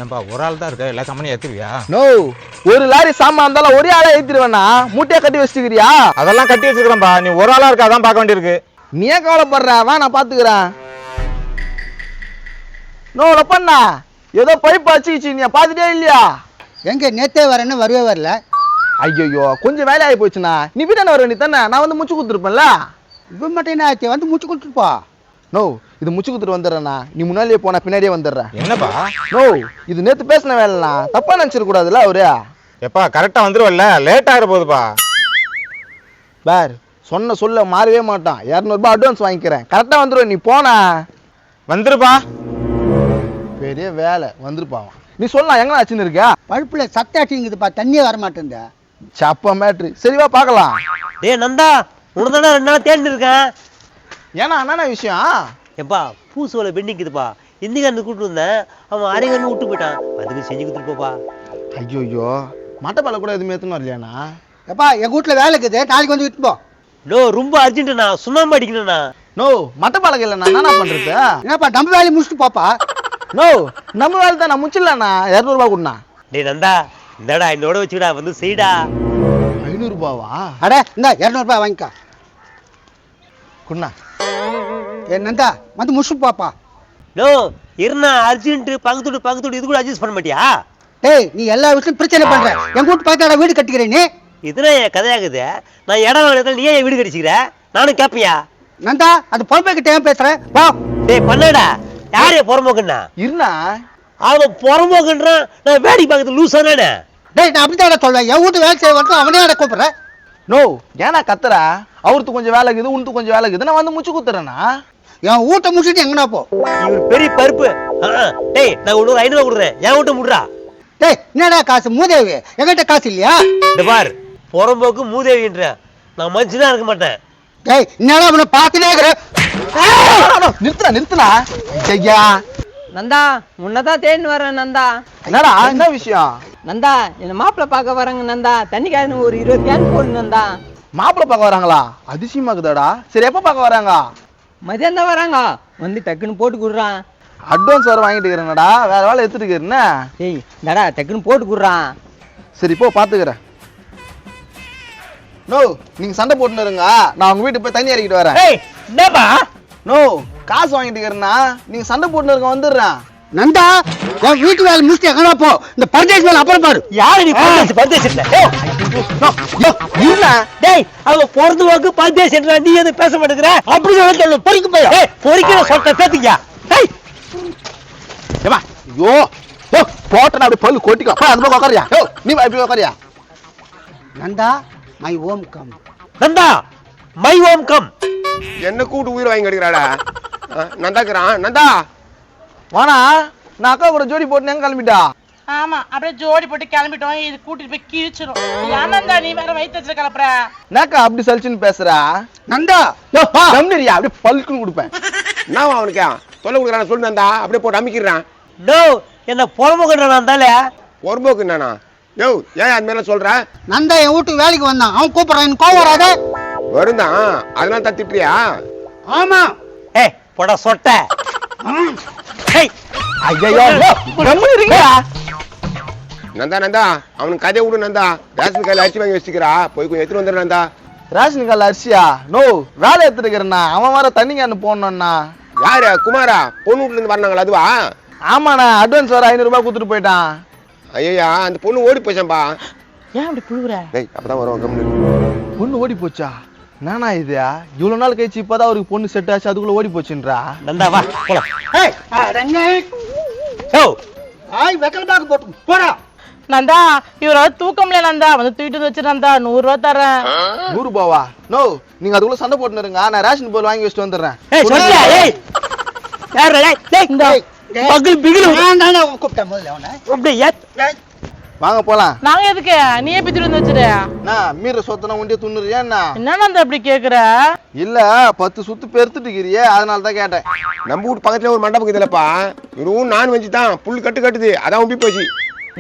ஏன்பா ஒரு ஆள் தான் இருக்க எல்லா சாமானும் ஏத்துவியா? நோ, ஒரு லாரி சாமான் இருந்தாலும் ஒரே ஆளா ஏத்திடுவேண்ணா. மூட்டையா கட்டி வச்சுக்கிறியா? அதெல்லாம் கட்டி வச்சுக்கிறேன்பா. நீ ஒரு ஆளா இருக்க, அதான் பார்க்க வேண்டியிருக்கு. நீ ஏன் கவலைப்படுற? வா, நான் பாத்துக்கிறேன். நோ லப்பண்ணா, ஏதோ பைப் அடிச்சிச்சு, நீ பாத்துட்டே இல்லையா? எங்க நேத்தே வரேன்னு வரவே வரல. ஐயோ, கொஞ்சம் வேலை ஆகி போச்சுண்ணா. நீ வீட்டான வர நீ தானே, நான் வந்து முச்சு கொடுத்துருப்பேன்ல. இப்போ மட்டும் என்ன ஆச்சு? வந்து முடிச்சு கொடுத்துருப்பா. நோ, இது முச்சு கொடுத்துட்டு வந்துடுறேண்ணா. நீ முன்னாடியே போனா பின்னாடியே வந்துடுறேன். என்னப்பா? நோ, இது நேத்து பேசின வேலைண்ணா. தப்பா நினைச்சிட கூடாதுல்ல அவரு. எப்பா கரெக்டா வந்துருவல்ல, லேட் ஆகிற போகுதுப்பா. பார், சொன்ன சொல்ல மாறவே மாட்டான். 200 ரூபாய் அட்வான்ஸ் வாங்கிக்கிறேன். கரெக்டா வந்துடும். நீ போனா வந்துருப்பா. பெரிய வேலை வந்துருப்பான். நீ சொல்லலாம் எங்க ஆச்சுன்னு இருக்க? பழுப்புல சட்டை அடிச்சுங்குதுப்பா, தண்ணியே வர மாட்டேங்குது. சப்ப மேட்ரு. சரிவா பார்க்கலாம். டேய் நந்தா, உனக்கு தானே 2 நாள் தேடி இருக்கேன். ஏன்னா என்னென்ன விஷயம்? எப்பா பூசோல பெண்டிக்குதுப்பா. இந்திக்காரன் கூப்பிட்டு வந்தேன், அவன் அரைகன்னு விட்டு போயிட்டான். அதுக்கு செஞ்சு கொடுத்துருப்போப்பா. ஐயோ, மட்டப்பால கூட எதுவுமே எத்தணும் இல்லையாண்ணா? எப்பா எங்க வீட்டுல வேலை இருக்குது, நாளைக்கு வந்து விட்டு போ. நோ, ரொம்ப அர்ஜென்ட்டுண்ணா, சுண்ணாம்பு அடிக்கணும்ண்ணா. நோ, மட்டப்பாலக்கு இல்லைண்ணா. என்ன பண்றது? என்னப்பா நம்ம வேலையை முடிச்சுட்டு போப்பா. நோ, நம்ம வேலை தான். நான் முச்சிடலண்ணா. 200 ரூபாய் கொடுண்ணா. டேய் நந்தா, இந்தடா என்னோட வச்சுடா, வந்து செய்டா. 500 ரூபாவா? அட இந்த 200 ரூபாய் வாங்கிக்கா. குண்ணா. நந்தா வந்து முடிச்சுட்டு போப்பா. No, இருண்ணா, urgent. பக்கத்தோடு இது கூட அட்ஜஸ்ட் பண்ண மாட்டியா? டேய், நீ எல்லா விஷயம் பிரச்சனை பண்ற. எங்க வீட்டு பக்கத்துல வீடு கட்டிக்கிறேன் நீ. இதுனா என் கதையாகுது. நான் இடம் வாங்கினதுல நீ ஏன் வீடு கடிச்சிக்கிற? நானும் கேட்பியா? நந்தா, அது பொறுப்பை கிட்ட ஏன் பேசுற? வா. டேய் பண்ணடா, யாரைய புறம்போக்குன்னா? இருண்ணா. அவன் புறம்போக்குன்றான், நான் வேடிக்கை பார்க்கறது லூஸ் தானே. டேய், நான் அப்படிதான் சொல்லுவேன். என் வீட்டு வேலை செய்ய வரட்டும், அவனே அட கூப்பிடுறேன். நோ, ஏன்னா கத்துற? அவருக்கு கொஞ்சம் வேலை இருக்குது, உனக்கு கொஞ்சம் வேலை இருக்குது. நான் வந்து முச்சு குத்துறேண்ணா. என் வீட்டை முடிச்சுட்டு எங்கண்ணா போ. இவர் பெரிய பருப்பு. டேய், நான் உனக்கு 500 கொடுறேன், என் வீட்டை முடுறா. டேய், என்னடா காசு மூதேவி? என்கிட்ட காசு இல்லையா? இந்த பார், புறம்போக்கு மூதேவின்ற, நான் மனுஷனா இருக்க மாட்டேன். டேய், என்னடா அவனை பார்த்துட்டே இருக்கிற? நிறுத்துனா. ஐயா நந்தா, முன்னதான் தேடின்னு வரேன் நந்தா. என்னடா, என்ன விஷயம்? நந்தா, என்ன மாப்பிள்ள பார்க்க வராங்க நந்தா. தண்ணி காசு ஒரு 20 கேன் போடு நந்தா. மாப்பிள்ள பார்க்க வராங்களா? அதிசயமாக்குதாடா. சரி, எப்ப பார்க்க வராங்க? மதியம் தான் வராங்க. வந்து டக்குன்னு போட்டு குடுறான். அட்வான்ஸ் வர வாங்கிட்டு இருக்கிறேன்டா. வேற வேலை எடுத்துட்டு இருக்கிறேன்னா. ஏய் தடா, டக்குன்னு போட்டு குடுறான். சரி, போ பாத்துக்கிறேன். நோ, நீங்க சண்டை போட்டுன்னு இருங்க. நான் உங்க வீட்டுக்கு போய் தண்ணி இறக்கிட்டு வரேன். ஏய் என்னப்பா? நோ, காசு வாங்கிட்டு இருக்கிறேன்னா நீங்க சண்டை போட்டுன்னு இருக்க, வந்துடுறேன். நந்தா, என் வீட்டு வேலை முடிச்சுட்டு எங்கடா போ. இந்த பரதேசி வேலை அப்புறம் பாரு. யாரு நீ பரதேசத்துல? டேய், அவங்க பிறந்து வாக்கு பரதேசத்துல, நீ எதுவும் பேச மாட்டேங்கிற? அப்படி சொல்ல பொறிக்க போய் பொறிக்கிற சொல்ற சேர்த்துக்கியா? டேய் ஏமா, ஐயோ போட்டேன். அப்படி பல்லு கொட்டிக்கோ. அந்த பக்கம் உட்காரியா? நீ இப்படி உட்காரியா? நந்தா, மை ஓம் கம். நந்தா, மை ஓம் கம். என்ன கூட்டு உயிர் வாங்கி கிடைக்கிறாடா? நந்தாக்குறான். நந்தா வானா, நான் அக்கா கூட ஜோடி போட்டு எங்க கிளம்பிட்டா? ஆமா, அப்படியே ஜோடி போட்டு கிளம்பிட்டோம். இது கூட்டிட்டு போய் கிழிச்சிடும். ஏனந்தா நீ வேற வயிற்று வச்சு கிளப்புற? நாக்கா அப்படி சலிச்சுன்னு பேசுற? நந்தா, கம்னரியா, அப்படியே பல்லுக்குன்னு கொடுப்பேன். என்ன அவனுக்கு சொல்ல கொடுக்குறான்? சொல்லு நந்தா, அப்படியே போட்டு அமைக்கிறான். நோ, என்ன புறம்போக்குன்ற வந்தாலே ஒருபோக்கு என்னண்ணா? யோ, ஏன் அது மாதிரிலாம் சொல்ற? நந்தா என் வீட்டுக்கு வேலைக்கு வந்தான். அவன் கூப்பிடுறான், எனக்கு கோவம் வராத? வருந்தான், அதெல்லாம் தத்திட்டுறியா? ஆமா. ஏய் போடா சொட்ட. ஏய் ஐயோ, கம்னரியா. நந்தா நந்தா, அவனுக்கு கதையை விடு நந்தா. ரேஷன் கார்டில் அரிசி வாங்கி வச்சுக்கிறா, போய் கொஞ்சம் எடுத்துட்டு வந்துடு நந்தா. ரேஷன் கார்டு அரிசியா? நோ, வேலை எடுத்துட்டு இருக்கிறேண்ணா. அவன் வர தண்ணி கேன்னு போடணும்ண்ணா. யாரு? குமாரா? பொண்ணு வீட்டுல இருந்து வரணாங்களா? அதுவா? ஆமாண்ணா, அட்வான்ஸ் வர 500 ரூபாய் கொடுத்துட்டு போயிட்டான். ஐயா, அந்த பொண்ணு ஓடி போச்சாம்பா. ஏன் அப்படி புழுகுற? டேய், அப்பதான் வருவான் கம்னு. பொண்ணு ஓடி போச்சா? நானா இது? இவ்வளவு நாள் கழிச்சு இப்பதான் அவருக்கு பொண்ணு செட் ஆச்சு, அதுக்குள்ள ஓடி போச்சுன்றா? நந்தா வா போலாம். ஏய், அடங்க. ஓ, ஆய் வெக்கல பாக்க போட்டு போடா. நந்தா, இவரால தூக்கம்ல நந்தா. வந்து தூக்கிட்டு வந்து வச்சு நந்தா, 100 ரூபாய் தரேன். 100 ரூபாவா? நோ, நீங்க அதுக்குள்ள சண்டை போட்டுன்னு இருங்க. நான் ரேஷன் பொருள் வாங்கி வச்சுட்டு வந்துடுறேன். ஏய் சொல்லியா? ஏய் யாரா? டேய் இந்த பகல் பிகில் நான் தானே கூப்பிட்டேன் முதல்ல அவனை. அப்படியே ஏத். வாங்க போலாம். நாங்க எதுக்கு? நீயே பித்திட்டு வந்து வச்சிரு. நான் மீற சொத்தனா உண்டிய துண்ணுறியா என்ன? என்ன நந்தா அப்படி கேக்குற? இல்ல, 10 சுத்து பெருத்துட்டு இருக்கிறியே, அதனால தான் கேட்டேன். நம்ம வீட்டு பக்கத்துல ஒரு மண்டபம் இருக்குதுல்லப்பா, வெறும் நான் வச்சு தான் புல் கட்டுது, அதான் உப்பி போச்சு.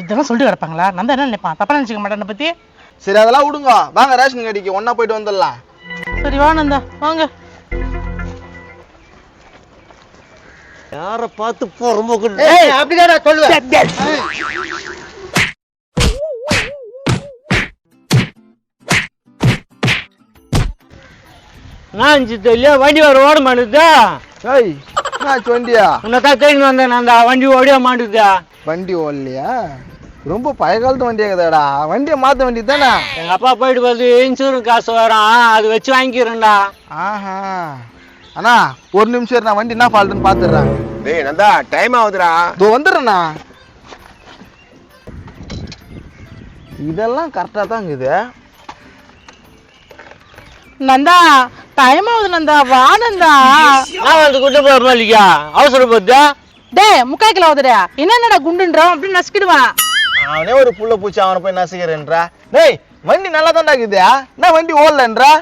இதெல்லாம் சொல்லிட்டு கிடப்பாங்களா? நந்தா என்ன நினைப்பான்? தப்பா நினைச்சுக்க மாட்டேன் பத்தி. சரி, அதெல்லாம் விடுங்க. வாங்க ரேஷன் கடைக்கு ஒன்னா போயிட்டு வந்துடலாம். சரி வா நந்தா, வாங்க. யார பார்த்து போறோம் அப்படிதான் சொல்லுவேன். நான் சித்தல்ல வண்டி வர ஓட மாட்டேதா. ஏய் என்னாச்சு வண்டியா? உன்னை தான் தேடி வந்தேன் அந்த வண்டி ஓடிய மாட்டேதா. வண்டி ஓடலையா? ரொம்ப பழைய காலத்து வண்டியாக்குதாடா. வண்டியை மாத்த வேண்டியது தானே? எங்க அப்பா போயிட்டு வந்து இன்சூரன்ஸ் காசு வரும், அது வச்சு வாங்கிக்கிறேன்டா. ஆஹா அண்ணா ஒரு நிமிஷம் நான் வண்டி என்ன ஃபால்ட்டுன்னு பாத்துடுறேன். டேய் நந்தா டைம் ஆகுதுடா. இதோ வந்துடுறேண்ணா. இதெல்லாம் கரெக்டா தான் இருக்குது. நந்தா டைம் ஆகுது நந்தா, வா நந்தா. நான் வந்து கூட்டு போற மாதிரிக்கா அவசரப்பட்டு. டேய் 3/4 கிலோ ஆகுதுடா, என்னடா குண்டுன்றோம் அப்படி நசுக்கிடுவான். அவனே ஒரு புள்ள பூச்சி அவனை போய் நசுக்கிறேன்றா. டேய் வண்டி நல்லா தான்டா இருக்குது. என்ன வண்டி ஓடலன்றா?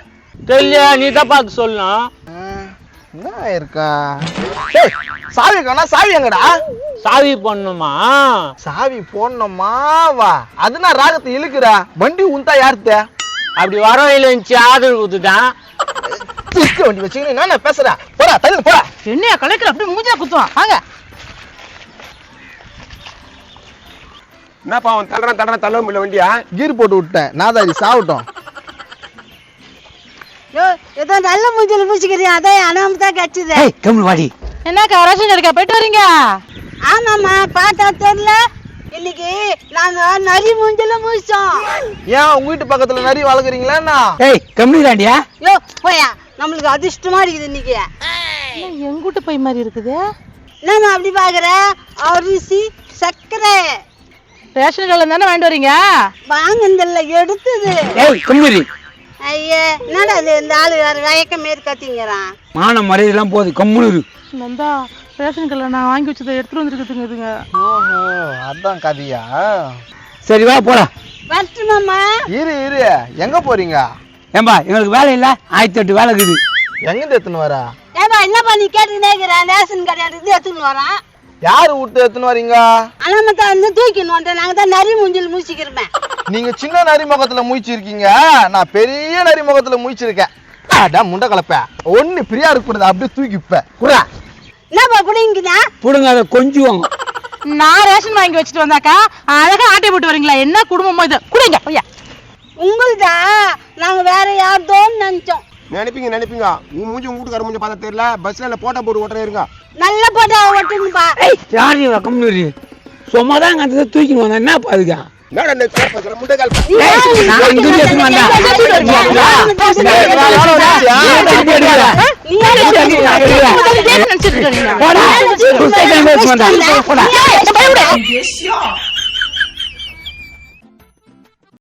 தெரியல, நீ தான் பார்த்து சொல்லணும். என்ன இருக்கா? டேய் சாவி காணா, சாவி எங்கடா? சாவி பண்ணுமா? சாவி போடணுமா? வா அதுனா ராகத்தை இழுக்குறா. வண்டி உண்டா யாருத்த? அப்படி வரவையில இருந்துச்சு, ஆதரவு கொடுத்துட்டான். திருக்க வண்டி வச்சுக்கணும் என்ன பேசுறா? போடா தள்ளு போடா. என்னையா கலைக்கிற அப்படி மூஞ்சில குத்துவான். வாங்க. என்னப்பா அவன் தள்ளுறான் தள்ள முடியல வண்டியா? கீர் போட்டு விட்டேன். நாதாரி சாவட்டும். ஏதோ நல்ல மூஞ்சில பூசிக்கிறீங்க, அதான் அனாமத்தா கச்சுது. கம்மி வாடி. என்னக்கா ரேஷன் கடைக்கா போயிட்டு வரீங்க? ஆமாமா பார்த்தா தெரியல, இன்னைக்கு நாங்க நரி மூஞ்சில மூச்சோம். ஏன் உங்க வீட்டு பக்கத்துல நிறைய வளர்க்குறீங்களா? ஏய் கம்மி தாண்டியா? யோ போயா, நம்மளுக்கு அதிர்ஷ்டமா இருக்குது இன்னைக்கு. எங்க வீட்டு போய் மாதிரி இருக்குது. என்னம்மா அப்படி பாக்குற? அரிசி சர்க்கரை ரேஷன் கடையில தானே வாங்கிட்டு வரீங்க? வாங்குந்தல்ல எடுத்தது. ஏய் கம்மி. ஐயே என்னடா இது, இந்த ஆளு வேற வயக்க மாரி கத்திங்கிறான். மான மரியாதைலாம் போகுது, கம்முனு. நந்தா ரேஷன் கடையில நான் வாங்கி வச்சதை எடுத்துட்டு வந்துருக்குதுங்க இதுங்க. ஓஹோ அதான் கதையா? சரி வா போலாம். வரட்டுமாம்மா? இரு எங்க போறீங்க? ஏம்பா எங்களுக்கு வேலை இல்ல, 1008 வேலை இருக்குது. எங்கிட்ட எத்துன்னு வரா? ஏப்பா என்னப்பா நீ கேட்டுக்கிட்டே இருக்கிற? ரேஷன் கடையாடு இது எடுத்துன்னு வரான். யாரு விட்டு எத்துன்னு வரீங்க? அனாமத்தா வந்து தூக்கின்னு நாங்க தான் நரி மூஞ்சில் மூச்சிக்கிறோமே. நீங்க சின்ன நரி முகத்துல முயற்சிருக்கீங்க, நான் பெரிய நரி முகத்துல முயற்சிருக்கேன். அடா முண்டை கலப்ப ஒண்ணு பிரியா இருக்கக்கூடாது, அப்படியே தூக்கிப்ப குடா. என்னப்பா குடிங்கண்ணா? புடுங்க அதை கொஞ்சம். நான் ரேஷன் வாங்கி வச்சுட்டு வந்தாக்கா அழகா ஆட்டை போட்டு வரீங்களா? என்ன குடும்பமா இது? குடிங்க ஐயா. உங்களுதா? நாங்க வேற யார்தோன்னு நினைச்சோம். நினைப்பீங்க உன் மூஞ்சி உங்க வீட்டுக்கார மூஞ்சி பார்த்தா தெரியல. பஸ்ல போட்டா போட்டு ஓட்டுறே இருங்க. நல்ல போட்டா ஓட்டுங்கப்பா. யாரு கம்முனு சும்மா தான் அந்த தூக்கின்னு வந்தேன். என்ன பாதுகா என்னடா இந்த கேப்ப முண்டை கால் நினைச்சிட்டு இருக்கீங்க?